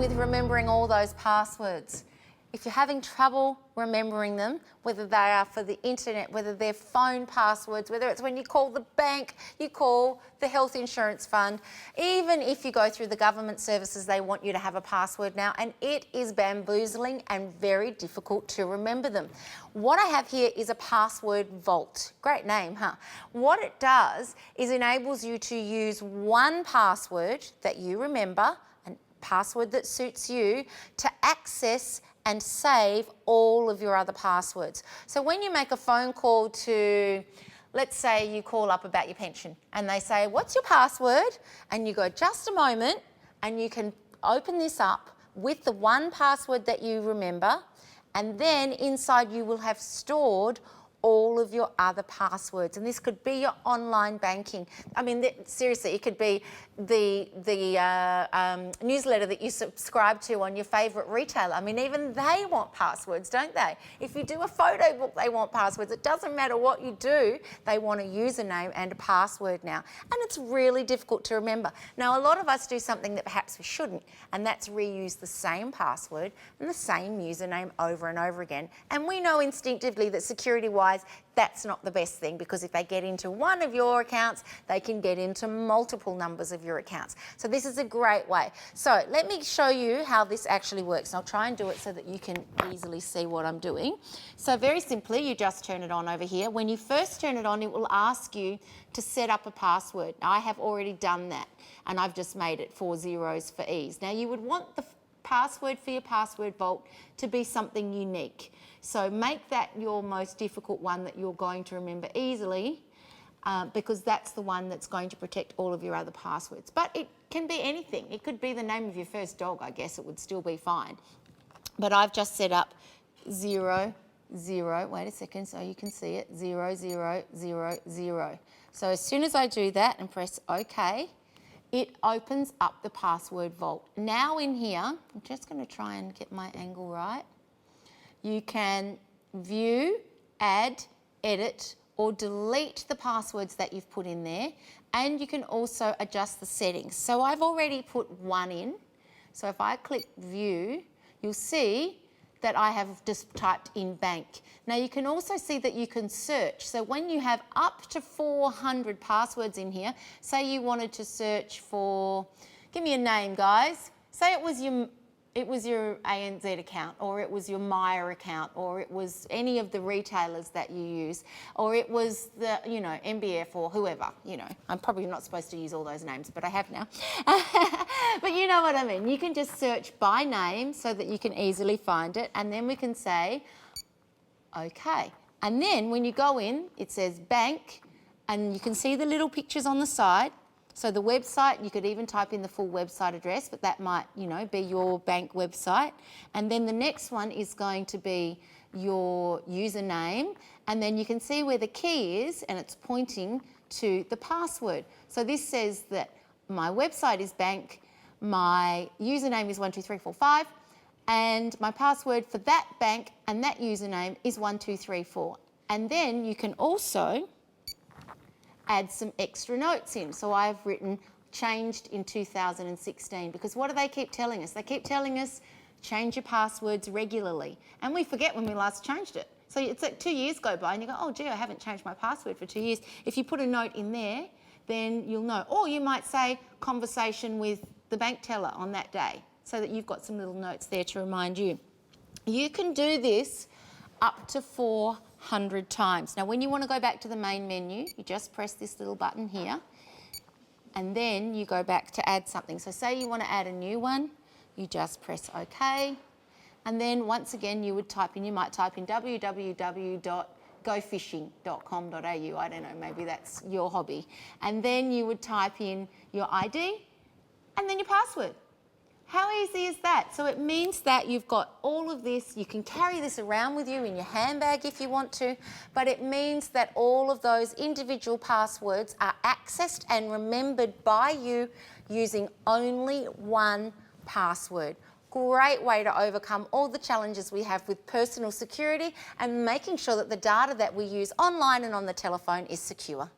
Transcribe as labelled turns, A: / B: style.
A: with remembering all those passwords. If you're having trouble remembering them, whether they are for the internet, whether they're phone passwords, whether it's when you call the bank, you call the health insurance fund, even if you go through the government services, they want you to have a password now, and it is bamboozling and very difficult to remember them. What I have here is a password vault. Great name, huh? What it does is enables you to use one password that you remember, a password that suits you, to access and save all of your other passwords. So when you make a phone call to, let's say you call up about your pension and they say, what's your password? And you go, just a moment, and you can open this up with the one password that you remember, and then inside you will have stored all of your other passwords. And this could be your online banking. I mean, seriously, it could be the newsletter that you subscribe to on your favourite retailer. I mean, even they want passwords, don't they? If you do a photo book, they want passwords. It doesn't matter what you do, they want a username and a password now. And it's really difficult to remember. Now, a lot of us do something that perhaps we shouldn't, and that's reuse the same password and the same username over and over again. And we know instinctively that security-wise, that's not the best thing, because if they get into one of your accounts, they can get into multiple numbers of your accounts. So this is a great way. So let me show you how this actually works. I'll try and do it so that you can easily see what I'm doing. So very simply, you just turn it on over here. When you first turn it on, it will ask you to set up a password. I have already done that, and I've just made it 4 zeros for ease. Now you would want the password for your password vault to be something unique. So make that your most difficult one that you're going to remember easily, because that's the one that's going to protect all of your other passwords. But it can be anything. It could be the name of your first dog, I guess it would still be fine. But I've just set up 0, 0, wait a second so you can see it, 0, 0, 0, 0. So as soon as I do that and press OK, it opens up the password vault. Now in here, I'm just going to try and get my angle right. You can view, add, edit, or delete the passwords that you've put in there, and you can also adjust the settings. So I've already put 1 in. So if I click view, you'll see that I have just typed in bank. Now you can also see that you can search. So when you have up to 400 passwords in here, say you wanted to search for, give me a name guys, say it was your ANZ account, or it was your Myer account, or it was any of the retailers that you use, or it was the, you know, MBF or whoever, you know. I'm probably not supposed to use all those names, but I have now. But you know what I mean. You can just search by name so that you can easily find it, and then we can say, okay. And then when you go in, it says bank, and you can see the little pictures on the side. So the website, you could even type in the full website address, but that might, you know, be your bank website. And then the next one is going to be your username. And then you can see where the key is, and it's pointing to the password. So this says that my website is bank, my username is 12345, and my password for that bank and that username is 1234. And then you can also add some extra notes in. So I've written changed in 2016, because what do they keep telling us? They keep telling us change your passwords regularly, and we forget when we last changed it. So it's like 2 years go by and you go, oh gee, I haven't changed my password for 2 years. If you put a note in there, then you'll know. Or you might say conversation with the bank teller on that day, so that you've got some little notes there to remind you. You can do this up to 400 times. Now when you want to go back to the main menu, you just press this little button here, and then you go back to add something. So say you want to add a new one, you just press OK, and then once again you would type in, you might type in www.gofishing.com.au, I don't know, maybe that's your hobby, and then you would type in your ID and then your password. How easy is that? So it means that you've got all of this, you can carry this around with you in your handbag if you want to, but it means that all of those individual passwords are accessed and remembered by you using only one password. Great way to overcome all the challenges we have with personal security and making sure that the data that we use online and on the telephone is secure.